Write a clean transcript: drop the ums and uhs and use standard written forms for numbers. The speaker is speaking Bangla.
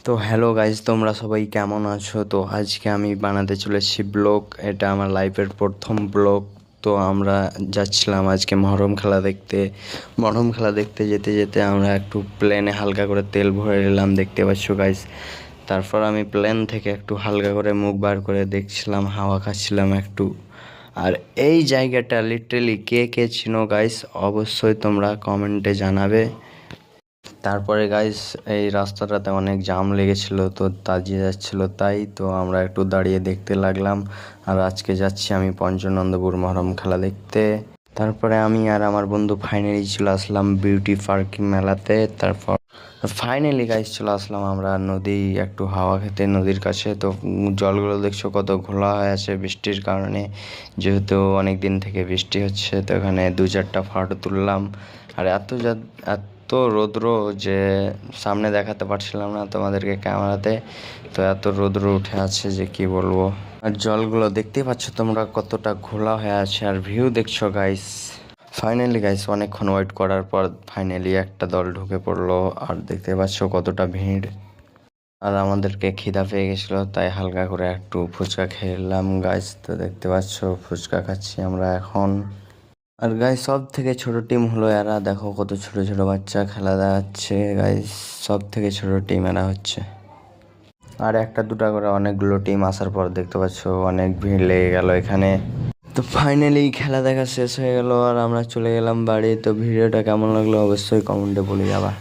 তো হ্যালো গাইজ, তোমরা সবাই কেমন আছো? তো আজকে আমি বানাতে চলেছি ব্লগ। এটা আমার লাইফের প্রথম ব্লগ। তো আমরা যাচ্ছিলাম আজকে মহরম খেলা দেখতে। মহরম খেলা দেখতে যেতে যেতে আমরা একটু প্লেনে হালকা করে তেল ভরে নিলাম, দেখতে পাচ্ছ গাইজ। তারপর আমি প্লেন থেকে একটু হালকা করে মুখ বার করে দেখছিলাম, হাওয়া খাচ্ছিলাম একটু। আর এই জায়গাটা লিটারেলি কে কে চিনো গাইজ, অবশ্যই তোমরা কমেন্টে জানাবে। তারপরে গাইস, এই রাস্তাটাতে অনেক জাম লেগেছিল, তো দাঁড়িয়ে যাচ্ছিল, তাই তো আমরা একটু দাঁড়িয়ে দেখতে লাগলাম। আর আজকে যাচ্ছি আমি পঞ্চনন্দপুর মহরম খেলা দেখতে। তারপরে আমি আর আমার বন্ধু ফাইনালি চলে আসলাম বিউটি পার্ক মেলাতে। তারপর ফাইনালি গাইস চলে আসলাম আমরা নদী একটু হাওয়া খেতে, নদীর কাছে। তো জলগুলো দেখছো কত ঘোলা হয়ে আছে বৃষ্টির কারণে, যেহেতু অনেক দিন থেকে বৃষ্টি হচ্ছে। তো এখানে 2-4টা ফটো তুললাম। আর এত রৌদ্র যে সামনে দেখাতে পারছিলাম না তোমাদেরকে ক্যামেরাতে। তো এত রৌদ্র উঠে আছে যে কি বলবো। আর জলগুলো দেখতেই পাচ্ছ তোমরা কতটা ঘোলা হয়ে আছে। আর ভিউ দেখছো গাইস। ফাইনালি গাইস, অনেকক্ষণ ওয়েট করার পর ফাইনালি একটা দল ঢুকে পড়লো। আর দেখতে পাচ্ছ কতটা ভিড়। আর আমাদেরকে খিদা পেয়ে গেছিলো, তাই হালকা করে একটু ফুচকা খেলাম গাইস। তো দেখতে পাচ্ছ ফুচকা খাচ্ছি আমরা এখন। আর গাইস, সব থেকে ছোট টিম হলো এরা। দেখো কত ছোট ছোট বাচ্চা খেলা দেখাচ্ছে গাইস। সব থেকে ছোট টিম এরা হচ্ছে। আর একটা দুটা করে অনেকগুলো টিম আসার পর দেখতে পাচ্ছ অনেক ভিড় লেগে গেল এখানে। তো ফাইনালি খেলা দেখা শেষ হয়ে গেল আর আমরা চলে গেলাম বাড়ি। তো ভিডিওটা কেমন লাগলো অবশ্যই কমেন্টে বলে যাবা।